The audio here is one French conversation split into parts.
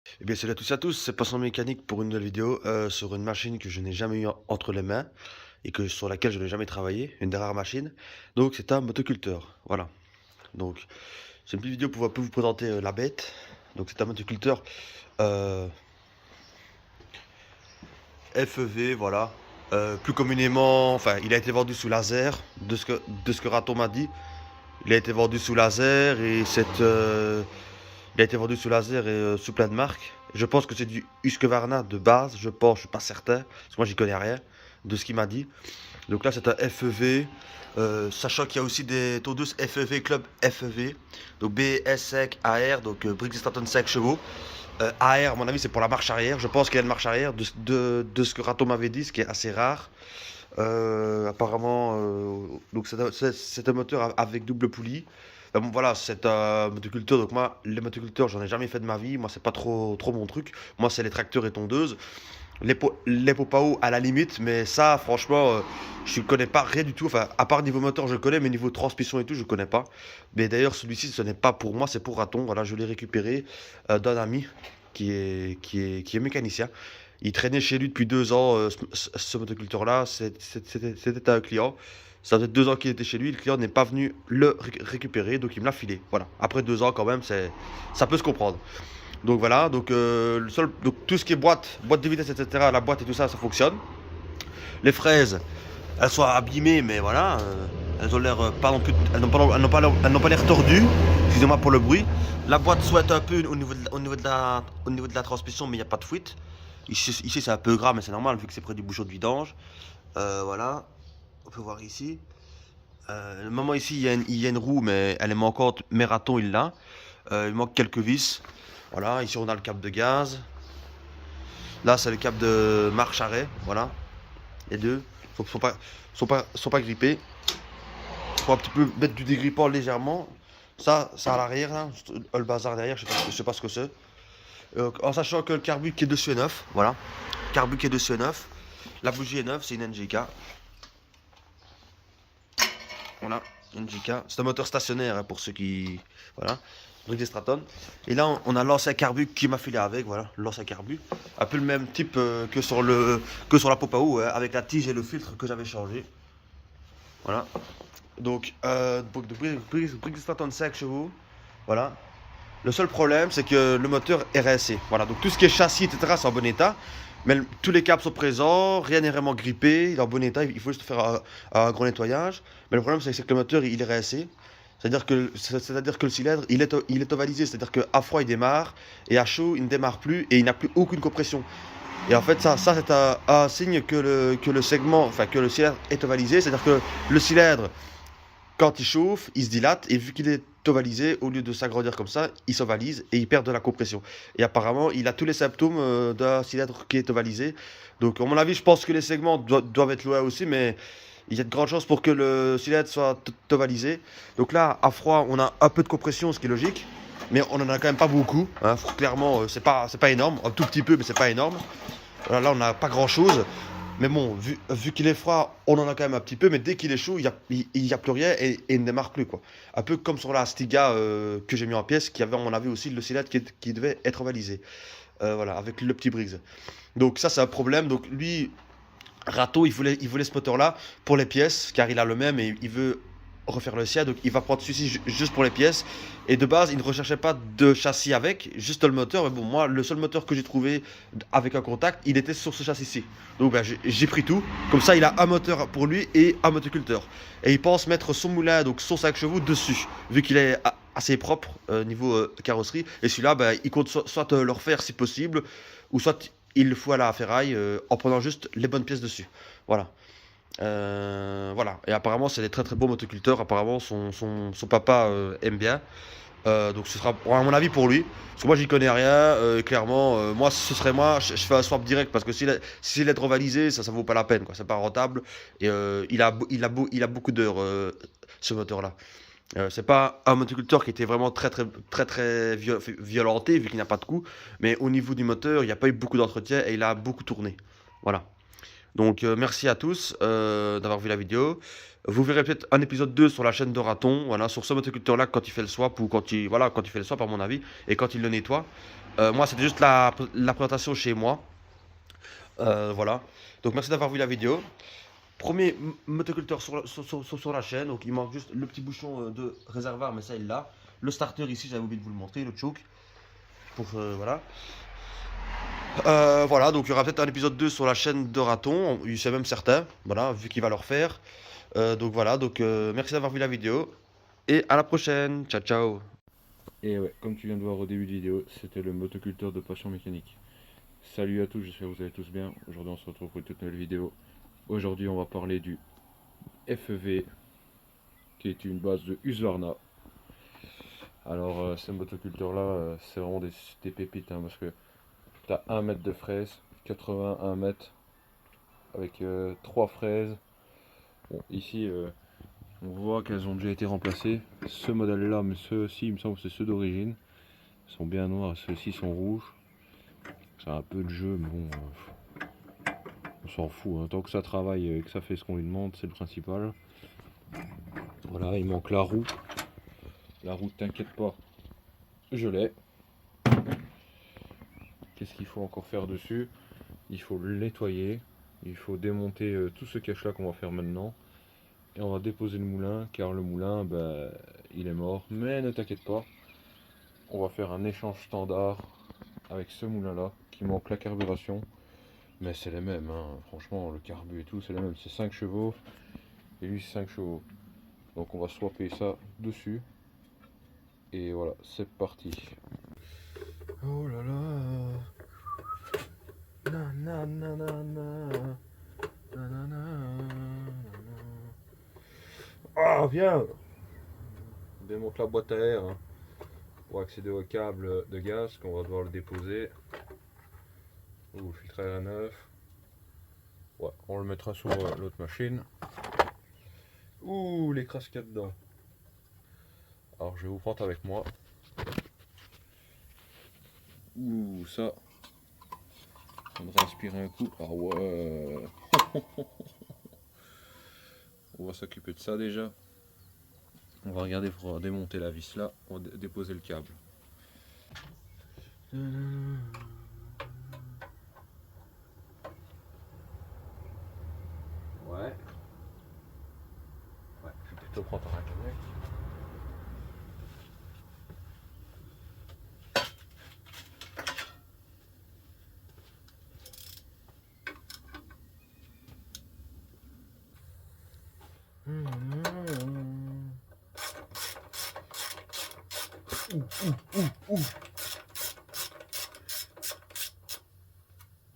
Eh bien, salut à tous et à tous, c'est Passant Mécanique pour une nouvelle vidéo sur une machine que je n'ai jamais eu entre les mains et sur laquelle je n'ai jamais travaillé, une des rares machines. Donc, c'est un motoculteur. Voilà. Donc, c'est une petite vidéo pour un peu vous présenter la bête. Donc, c'est un motoculteur euh, FEV, voilà. Plus communément, enfin, il a été vendu sous laser, de ce que Raton m'a dit. Il a été vendu sous laser et il a été vendu sous laser et sous plein de marques. Je pense que c'est du Husqvarna de base, je pense, je suis pas certain, parce que moi j'y connais rien de ce qu'il m'a dit. Donc là c'est un FEV, sachant qu'il y a aussi des tondeuse FEV Club FEV, donc BS5 AR, donc Briggs Stratton 5 chevaux. AR, à mon avis, c'est pour la marche arrière. Je pense qu'il y a une marche arrière de ce que Rato m'avait dit, ce qui est assez rare. Apparemment, donc c'est un moteur avec double poulie. Bon, voilà, c'est un motoculteur. Donc moi, les motoculteurs, j'en ai jamais fait de ma vie. Moi, c'est pas trop mon truc. Moi, c'est les tracteurs et tondeuses. Les Popao à la limite, mais ça, franchement, je ne connais pas rien du tout. Enfin, à part niveau moteur, je connais, mais niveau transmission et tout, je connais pas. Mais d'ailleurs, celui-ci, ce n'est pas pour moi, c'est pour Raton. Voilà, je l'ai récupéré d'un ami qui est mécanicien. Il traînait chez lui depuis 2 ans, ce motoculteur-là. C'était un client. Ça faisait 2 ans qu'il était chez lui. Le client n'est pas venu le récupérer, donc il me l'a filé. Voilà. Après 2 ans, quand même, ça peut se comprendre. Donc voilà, donc tout ce qui est boîte de vitesse, etc., la boîte et tout ça, ça fonctionne. Les fraises, elles sont abîmées, mais voilà, elles ont l'air pas non plus, elles n'ont pas l'air tordues. Excusez-moi pour le bruit. La boîte souhaite un peu au niveau de la transmission, mais il n'y a pas de fuite. Ici c'est un peu gras, mais c'est normal vu que c'est près du bouchon de vidange. Voilà, on peut voir ici. Le moment ici, il y a une roue, mais elle est manquante. Meraton, il l'a. Il manque quelques vis. Voilà, ici on a le câble de gaz. Là, c'est le câble de marche-arrêt. Voilà, les deux. Sont pas grippés. Faut un petit peu mettre du dégrippant légèrement. Ça à l'arrière, là. Le bazar derrière, je sais pas ce que c'est. En sachant que le carbu qui est dessus est neuf. Voilà, carbu qui est dessus est neuf. La bougie est neuve, c'est une NGK. Voilà, NGK. C'est un moteur stationnaire hein, pour ceux qui. Voilà. Briggs Stratton. Et là, on a l'ancien carbu qui m'a filé avec. Voilà, l'ancien carbu. Un peu le même type que sur la Popao, hein, avec la tige et le filtre que j'avais changé. Voilà. Donc, de Briggs Stratton 5 chevaux. Voilà. Le seul problème, c'est que le moteur est rincé. Voilà. Donc, tout ce qui est châssis, etc., c'est en bon état. Mais tous les câbles sont présents, rien n'est vraiment grippé, il est en bon état, il faut juste faire un gros nettoyage. Mais le problème, c'est que le moteur, il est rincé. C'est-à-dire que le cylindre, il est ovalisé. C'est-à-dire qu'à froid, il démarre, et à chaud, il ne démarre plus, et il n'a plus aucune compression. Et en fait, ça c'est un signe que le segment, enfin que le cylindre est ovalisé. C'est-à-dire que le cylindre, quand il chauffe, il se dilate, et vu qu'il est ovalisé, au lieu de s'agrandir comme ça, il s'ovalise et il perd de la compression. Et apparemment, il a tous les symptômes d'un cylindre qui est ovalisé. Donc, à mon avis, je pense que les segments doivent être loués aussi, mais il y a de grandes chances pour que le cylindre soit ovalisé. Donc là, à froid, on a un peu de compression, ce qui est logique. Mais on en a quand même pas beaucoup. Hein. Clairement, c'est pas énorme. Un tout petit peu, mais c'est pas énorme. Voilà, là, on n'a pas grand chose. Mais bon, vu qu'il est froid, on en a quand même un petit peu. Mais dès qu'il est chaud, il y a plus rien et il ne démarre plus. Quoi. Un peu comme sur la Stiga que j'ai mis en pièce, qui avait, on avait aussi le cylindre qui devait être ovalisé. Voilà, avec le petit Briggs. Donc ça, c'est un problème. Donc lui, Rato, il voulait ce moteur-là pour les pièces, car il a le même et il veut refaire le sien, donc il va prendre celui-ci juste pour les pièces. Et de base, il ne recherchait pas de châssis avec, juste le moteur. Mais bon, moi, le seul moteur que j'ai trouvé avec un contact, il était sur ce châssis-ci. Donc ben, j'ai pris tout. Comme ça, il a un moteur pour lui et un motoculteur. Et il pense mettre son moulin, donc son 5 chevaux, dessus, vu qu'il est assez propre niveau carrosserie. Et celui-là, ben, il compte soit le refaire si possible, ou soit il le fout à la ferraille en prenant juste les bonnes pièces dessus. Voilà. Voilà. Et apparemment, c'est des très très beaux motoculteurs. Apparemment, son papa aime bien. Donc ce sera à mon avis pour lui. Parce que moi j'y connais rien. Clairement, moi ce serait moi, je fais un swap direct parce que s'il est ovalisé, ça vaut pas la peine, quoi. C'est pas rentable. Et il a beaucoup d'heures ce moteur-là. C'est pas un motoculteur qui était vraiment très très très très violenté vu qu'il n'a pas de coup. Mais au niveau du moteur, il n'y a pas eu beaucoup d'entretien et il a beaucoup tourné. Voilà. Donc merci à tous d'avoir vu la vidéo. Vous verrez peut-être un épisode 2 sur la chaîne de Raton, voilà, sur ce motoculteur là quand il fait le swap ou quand il fait le swap à mon avis et quand il le nettoie. Moi, c'était juste la présentation chez moi. Voilà. Donc, merci d'avoir vu la vidéo. Premier motoculteur sur la chaîne. Donc, il manque juste le petit bouchon de réservoir, mais ça, il l'a. Le starter ici, j'avais oublié de vous le montrer, le choke. Pour, voilà. Voilà, donc il y aura peut-être un épisode 2 sur la chaîne de Raton. Il sait même certain. Voilà, vu qu'il va le refaire. Donc, voilà. Donc, merci d'avoir vu la vidéo. Et à la prochaine. Ciao, ciao. Et ouais, comme tu viens de voir au début de vidéo, c'était le motoculteur de passion mécanique. Salut à tous, j'espère que vous allez tous bien. Aujourd'hui on se retrouve pour une toute nouvelle vidéo. Aujourd'hui on va parler du FEV, qui est une base de Husqvarna. Alors ces motoculteurs là, c'est vraiment des pépites, hein, parce que tu as 1 mètre de fraise, 81 mètres, avec 3 fraises. Bon, ici on voit qu'elles ont déjà été remplacées. Ce modèle là, mais ceux-ci il me semble que c'est ceux d'origine. Ils sont bien noirs, ceux-ci sont rouges. C'est un peu de jeu, mais bon, on s'en fout, hein. Tant que ça travaille et que ça fait ce qu'on lui demande, c'est le principal. Voilà, il manque la roue. La roue, t'inquiète pas, je l'ai. Qu'est-ce qu'il faut encore faire dessus? Il faut le nettoyer. Il faut démonter tout ce cache-là qu'on va faire maintenant. Et on va déposer le moulin, car le moulin, bah, il est mort. Mais ne t'inquiète pas, on va faire un échange standard avec ce moulin-là, qui manque la carburation. Mais c'est les mêmes, hein. Franchement, le carbu et tout, c'est les mêmes. C'est 5 chevaux, et lui, c'est 5 chevaux. Donc on va swapper ça dessus. Et voilà, c'est parti. Oh là là. Na, na, na, na, na. Na, na, na, na. Ah, viens. On démonte la boîte à air, hein, pour accéder au câble de gaz qu'on va devoir le déposer. Ouh, le filtre à air neuf. Ouais, on le mettra sur l'autre machine. Ouh, les crasses qu'il y a dedans. Alors je vais vous prendre avec moi. Ouh, ça. On va respirer un coup. Ah ouais. On va s'occuper de ça déjà. On va regarder pour démonter la vis là. On va déposer le câble. Ouais. Ouais, je vais plutôt prendre un cognac.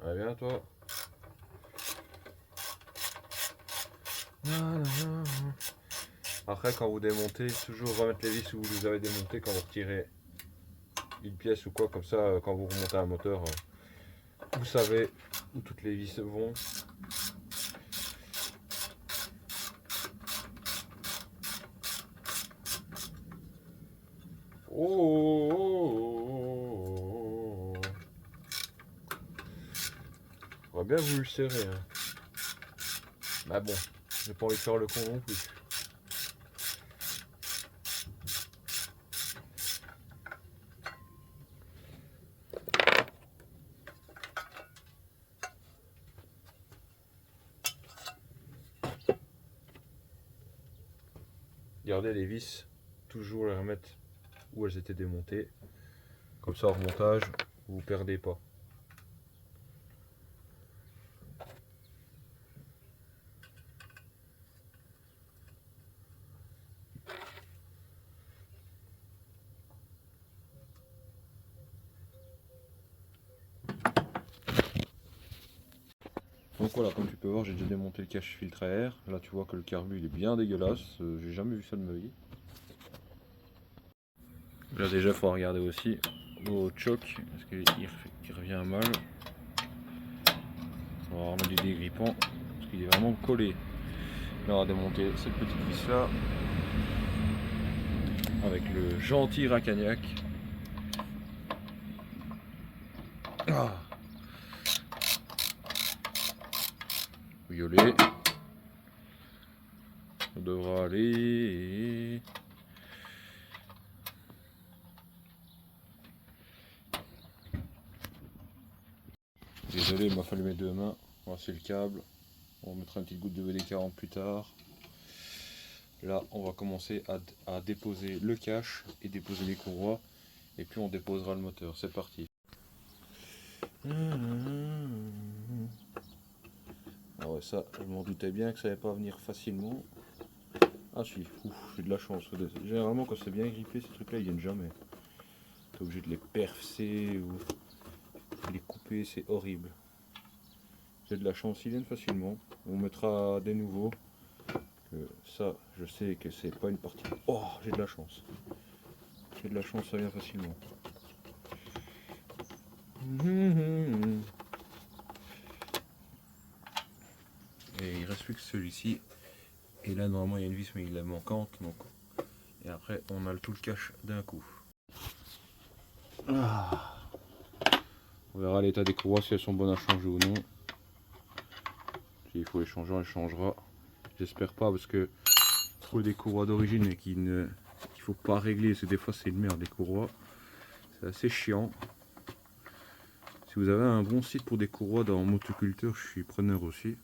Allez, viens toi. Après, quand vous démontez, toujours remettre les vis où vous les avez démontées quand vous retirez une pièce ou quoi, comme ça, quand vous remontez un moteur, vous savez où toutes les vis vont. Oh, oh, oh, oh. J'aurais bien voulu le serrer, hein. Bah bon, j'ai pas envie de faire le con non plus. Gardez les vis, toujours les remettre où elles étaient démontées. Comme ça, au remontage, vous ne perdez pas. Donc voilà, comme tu peux voir, j'ai déjà démonté le cache filtre à air. Là, tu vois que le carbu il est bien dégueulasse. J'ai jamais vu ça de ma vie. Là, déjà, il faut regarder aussi au choc, parce qu'il revient mal. On va remettre du dégrippant, parce qu'il est vraiment collé. Là, on va démonter cette petite vis là, avec le gentil Racagnac. Ah. Violet. Ça devra aller. Désolé, il m'a fallu mes deux mains. Voici le câble. On mettra une petite goutte de WD-40 plus tard. Là, on va commencer à déposer le cache et déposer les courroies. Et puis on déposera le moteur. C'est parti. Ah ouais, ça, je m'en doutais bien que ça allait pas venir facilement. Ah si, j'ai de la chance. Généralement, quand c'est bien grippé, ces trucs-là, ils viennent jamais. T'es obligé de les percer ou les couper, c'est horrible. J'ai de la chance, ils viennent facilement. On mettra des nouveaux. Ça, je sais que c'est pas une partie. Oh, j'ai de la chance. J'ai de la chance, ça vient facilement. Et il reste plus que celui-ci. Et là, normalement, il y a une vis, mais il est manquante. Donc... Et après, on a tout le cache d'un coup. Ah. On verra l'état des courroies, si elles sont bonnes à changer ou non. S'il faut les changer, on les changera. J'espère pas, parce que trouver des courroies d'origine et qu'il faut pas régler, parce que des fois c'est une merde les courroies. C'est assez chiant. Si vous avez un bon site pour des courroies dans motoculteur, je suis preneur aussi.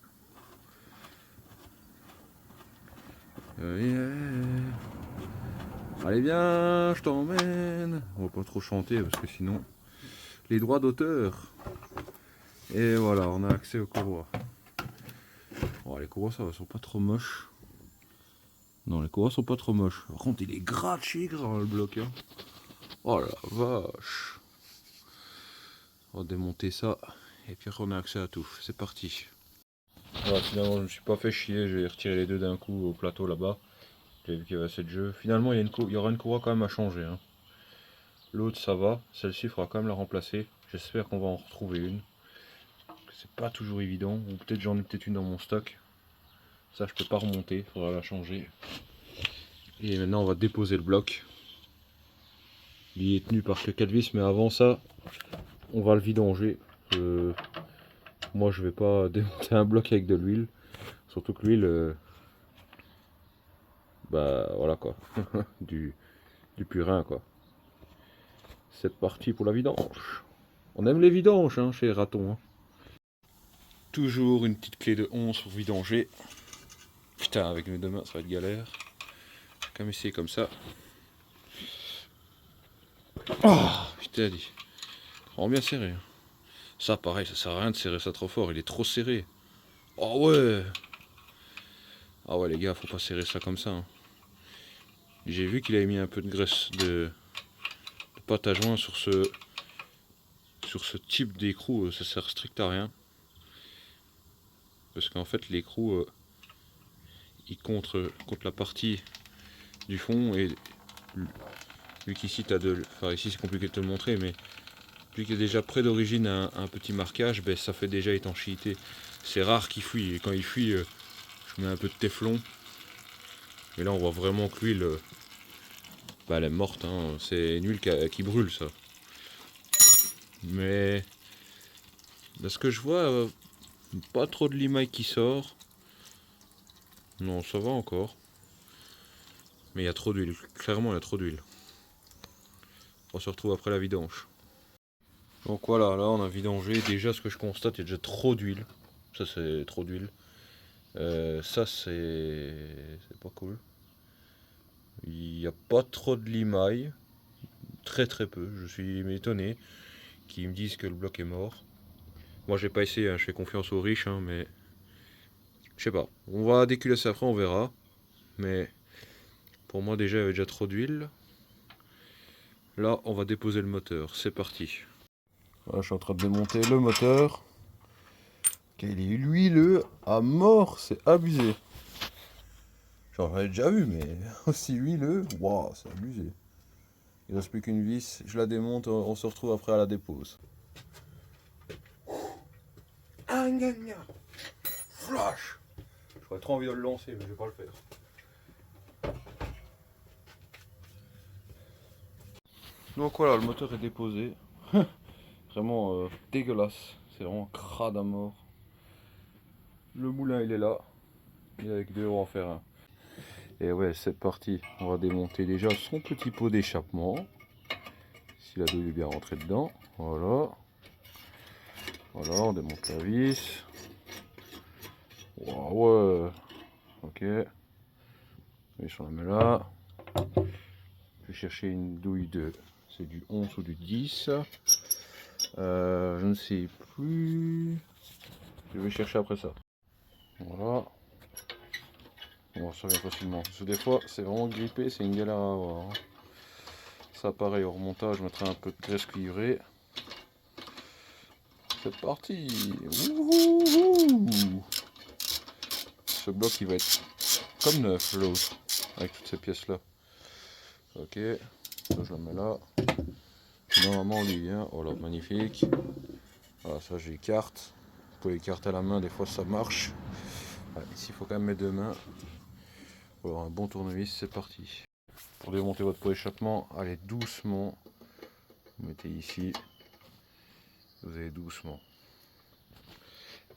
Allez bien, je t'emmène. On va pas trop chanter parce que sinon les droits d'auteur. Et voilà, on a accès aux courroies. Bon, les courroies ça va, sont pas trop moches. Non, les courroies sont pas trop moches. Par contre, il est gras de chez gras le bloc. Hein. Oh la vache. On va démonter ça et puis on a accès à tout. C'est parti. Voilà, finalement, je me suis pas fait chier. J'ai retiré les deux d'un coup au plateau là-bas. J'ai vu qu'il y avait assez de jeu. Finalement, il y aura une courroie quand même à changer. Hein. L'autre, ça va. Celle-ci, il faudra quand même la remplacer. J'espère qu'on va en retrouver une. C'est pas toujours évident. Ou peut-être j'en ai peut-être une dans mon stock. Ça, je peux pas remonter. Il faudra la changer. Et maintenant, on va déposer le bloc. Il est tenu par que 4 vis, mais avant ça, on va le vidanger. Moi, je vais pas démonter un bloc avec de l'huile. Surtout que l'huile, bah voilà quoi. du purin quoi. C'est parti pour la vidange. On aime les vidanges hein, chez les ratons. Hein. Toujours une petite clé de 11 pour vidanger. Putain, avec mes deux mains, ça va être galère. Je vais quand même essayer comme ça. Oh, putain, dit. Vraiment bien serré. Ça, pareil, ça sert à rien de serrer ça trop fort. Il est trop serré. Oh ouais. Ah ouais, les gars, faut pas serrer ça comme ça. Hein. J'ai vu qu'il avait mis un peu de graisse de pâte à joint sur ce type d'écrou. Ça sert strict à rien. Parce qu'en fait, l'écrou, il contre la partie du fond et vu qu'ici t'as enfin ici c'est compliqué de te le montrer, mais vu qu'il y a déjà près d'origine un petit marquage, ben, ça fait déjà étanchéité. C'est rare qu'il fuit, et quand il fuit, je mets un peu de téflon. Mais là on voit vraiment que l'huile, bah, elle est morte, hein. C'est une huile qui brûle ça. Mais de ce que je vois, pas trop de limaille qui sort. Non, ça va encore. Mais il y a trop d'huile, clairement il y a trop d'huile. On se retrouve après la vidange. Donc voilà, là on a vidangé. Déjà ce que je constate, il y a déjà trop d'huile. Ça c'est trop d'huile. Ça c'est pas cool. Il n'y a pas trop de limaille. Très très peu. Je suis étonné qu'ils me disent que le bloc est mort. Moi j'ai pas essayé, hein. Je fais confiance aux riches, hein, mais je sais pas. On va déculasser après, on verra. Mais pour moi déjà il y avait déjà trop d'huile. Là on va déposer le moteur. C'est parti. Voilà, je suis en train de démonter le moteur. Il est huileux à mort, c'est abusé. J'en avais déjà vu, mais aussi huileux, waouh, c'est abusé. Il ne reste plus qu'une vis, je la démonte, on se retrouve après à la dépose. Flash. J'aurais trop envie de le lancer, mais je vais pas le faire. Donc voilà, le moteur est déposé. Vraiment dégueulasse, c'est vraiment crade à mort. Le moulin il est là, il est avec 2 euros à en faire un. Et ouais, c'est parti, on va démonter déjà son petit pot d'échappement. Si la douille est bien rentrée dedans, voilà. Voilà, on démonte la vis. Waouh, ouais. Ok. Et on la met là. Je vais chercher une douille de... C'est du 11 ou du 10. Je ne sais plus. Je vais chercher après ça. Voilà. Bon, ça vient facilement. Parce que des fois, c'est vraiment grippé, c'est une galère à avoir. Hein. Ça, pareil, au remontage, je mettrai un peu de graisse cuivrée. C'est parti. Wouhou. Ce bloc, il va être comme neuf, l'autre, avec toutes ces pièces-là. Ok, ça, je la mets là. Normalement, lui, hein. Oh là, magnifique. Voilà, ça, j'écarte. Vous pouvez écarter à la main, des fois, ça marche. Ouais, ici, il faut quand même mes deux mains. Pour avoir un bon tournevis, c'est parti. Pour démonter votre pot d'échappement, allez doucement. Vous mettez ici. Vous allez doucement.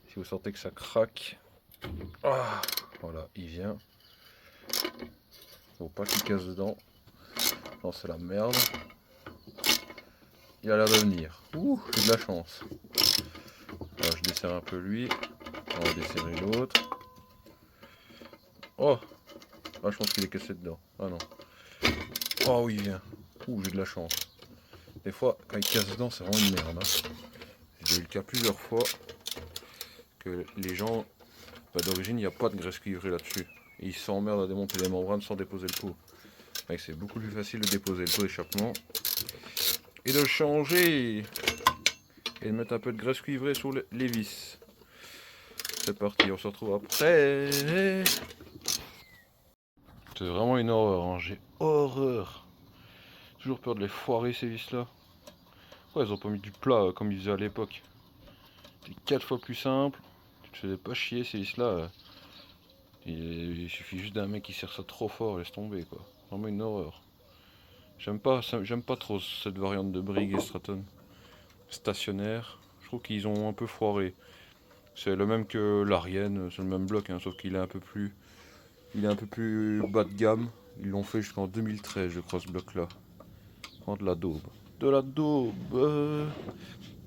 Si vous sentez que ça craque, ah, voilà, il vient. Faut pas qu'il casse dedans. Non, c'est la merde. Il a l'air de venir. Ouh, j'ai de la chance. Alors, je desserre un peu lui. On va desserrer l'autre. Oh, ah, je pense qu'il est cassé dedans. Ah non. Oh oui, il vient. Ouh, j'ai de la chance. Des fois, quand il casse dedans, c'est vraiment une merde. Hein. J'ai eu le cas plusieurs fois que les gens, bah, d'origine, il n'y a pas de graisse cuivrée là-dessus. Ils s'emmerdent à démonter les membranes sans déposer le pot. C'est beaucoup plus facile de déposer le pot d'échappement et de le changer et de mettre un peu de graisse cuivrée sur les vis. C'est parti, on se retrouve après. C'est vraiment une horreur, hein. J'ai horreur. Toujours peur de les foirer ces vis là. Ouais, ils ont pas mis du plat comme ils faisaient à l'époque. C'est 4 fois plus simple. Tu te faisais pas chier ces vis là. Il suffit juste d'un mec qui serre ça trop fort, laisse tomber quoi. Vraiment une horreur. J'aime pas trop cette variante de Brigg et Stratton. Stationnaire, je trouve qu'ils ont un peu foiré. C'est le même que l'Ariane, c'est le même bloc, hein, sauf qu'il est un peu plus, il est un peu plus bas de gamme. Ils l'ont fait jusqu'en 2013, je crois, ce bloc-là. Oh, de la daube. De la daube.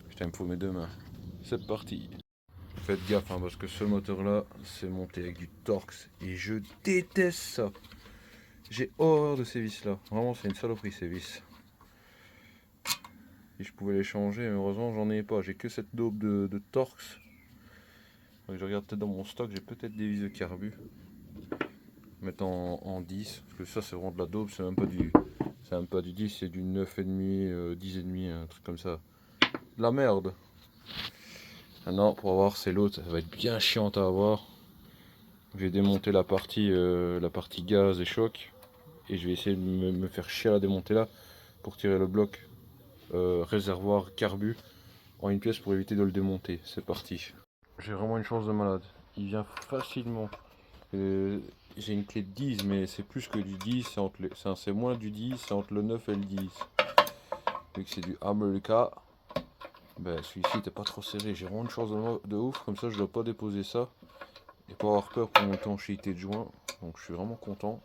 Putain, il me faut mes deux mains. C'est parti. Faites gaffe, hein, parce que ce moteur-là, c'est monté avec du Torx et je déteste ça. J'ai horreur de ces vis-là. Vraiment, c'est une saloperie ces vis. Si je pouvais les changer, mais heureusement, j'en ai pas. J'ai que cette daube de Torx. Donc, je regarde peut-être dans mon stock, j'ai peut-être des vis de carbu. Mettre en 10, parce que ça c'est vraiment de la daube, c'est même pas du 10, c'est du 9,5, 10,5, un truc comme ça. De la merde. Maintenant, pour avoir, c'est l'autre, ça va être bien chiante à avoir. Je vais démonter la partie gaz et choc, et je vais essayer de me faire chier à la démonter là, pour tirer le bloc réservoir carbu en une pièce pour éviter de le démonter. C'est parti. J'ai vraiment une chance de malade. Il vient facilement. J'ai une clé de 10, mais c'est plus que du 10, c'est moins du 10, c'est entre le 9 et le 10. Vu que c'est du America, ben celui-ci n'était pas trop serré. J'ai vraiment une chance de ouf, comme ça je ne dois pas déposer ça et pas avoir peur pour mon étanchéité de joint. Donc je suis vraiment content.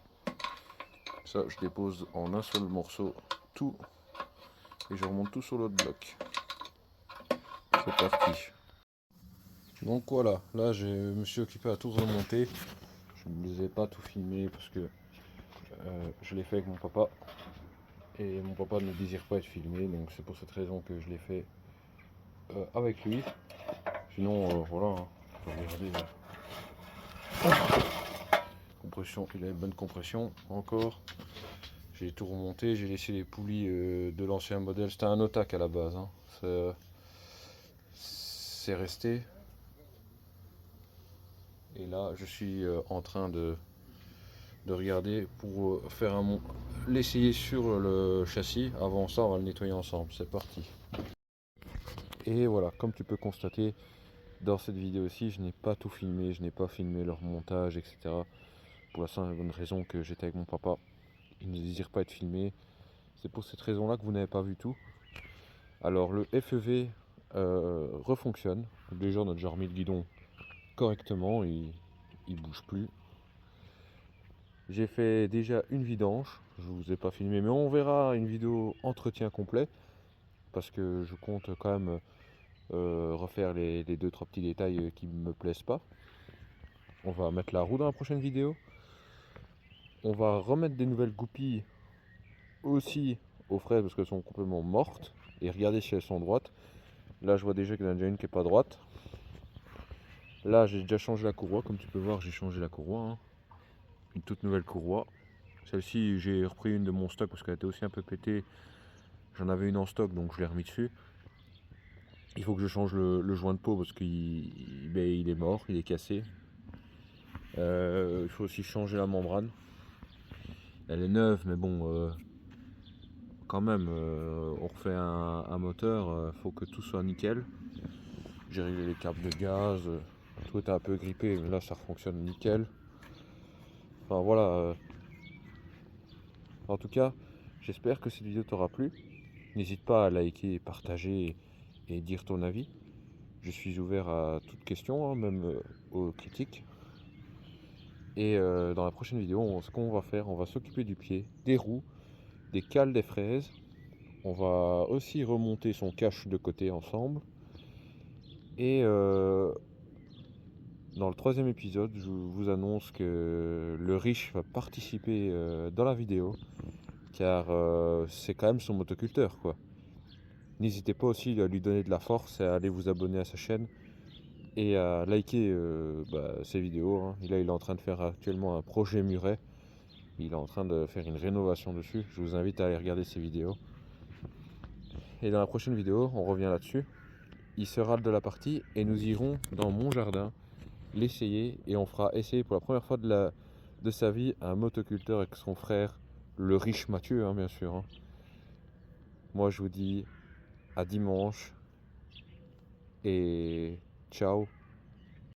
Ça, je dépose en un seul morceau tout et je remonte tout sur l'autre bloc. C'est parti. Donc voilà, là je me suis occupé à tout remonter. Je ne les ai pas tout filmé parce que je l'ai fait avec mon papa. Et mon papa ne désire pas être filmé, donc c'est pour cette raison que je l'ai fait avec lui. Sinon, voilà, hein, regardez, compression, il a une bonne compression encore. J'ai tout remonté, j'ai laissé les poulies de l'ancien modèle. C'était un Otac à la base, hein. C'est resté. Et là, je suis en train de regarder pour faire l'essayer sur le châssis. Avant ça, on va le nettoyer ensemble. C'est parti. Et voilà, comme tu peux constater, dans cette vidéo-ci, je n'ai pas tout filmé, je n'ai pas filmé leur montage, etc. Pour la simple et bonne raison que j'étais avec mon papa. Il ne désire pas être filmé. C'est pour cette raison-là que vous n'avez pas vu tout. Alors le FEV refonctionne. Déjà, on a déjà remis le guidon correctement, il bouge plus. J'ai fait déjà une vidange, je vous ai pas filmé, mais on verra une vidéo entretien complet. Parce que je compte quand même refaire les 2-3 petits détails qui me plaisent pas. On va mettre la roue dans la prochaine vidéo. On va remettre des nouvelles goupilles aussi aux fraises parce qu'elles sont complètement mortes. Et regardez si elles sont droites. Là je vois déjà qu'il y en a déjà une qui est pas droite. Là j'ai déjà changé la courroie, comme tu peux voir j'ai changé la courroie. Hein. Une toute nouvelle courroie. Celle-ci j'ai repris une de mon stock parce qu'elle était aussi un peu pétée. J'en avais une en stock donc je l'ai remis dessus. Il faut que je change le joint de peau parce qu'il est mort, il est cassé. Il faut aussi changer la membrane. Elle est neuve mais bon quand même on refait un moteur, faut que tout soit nickel. J'ai réglé les câbles de gaz, tout était un peu grippé mais là ça fonctionne nickel. Enfin voilà. En tout cas, j'espère que cette vidéo t'aura plu. N'hésite pas à liker, partager et dire ton avis. Je suis ouvert à toute question, hein, même aux critiques. Et dans la prochaine vidéo, ce qu'on va faire, on va s'occuper du pied, des roues, des cales des fraises. On va aussi remonter son cache de côté ensemble. Et dans le 3e épisode, je vous annonce que le riche va participer dans la vidéo. Car c'est quand même son motoculteur, quoi. N'hésitez pas aussi à lui donner de la force et à aller vous abonner à sa chaîne et à liker ses vidéos. Hein. Là, il est en train de faire actuellement un projet muret. Il est en train de faire une rénovation dessus. Je vous invite à aller regarder ses vidéos. Et dans la prochaine vidéo, on revient là-dessus. Il sera de la partie et nous irons dans mon jardin l'essayer et on fera essayer pour la première fois de sa vie un motoculteur avec son frère, le riche Mathieu, hein, bien sûr. Hein. Moi, je vous dis à dimanche et ciao.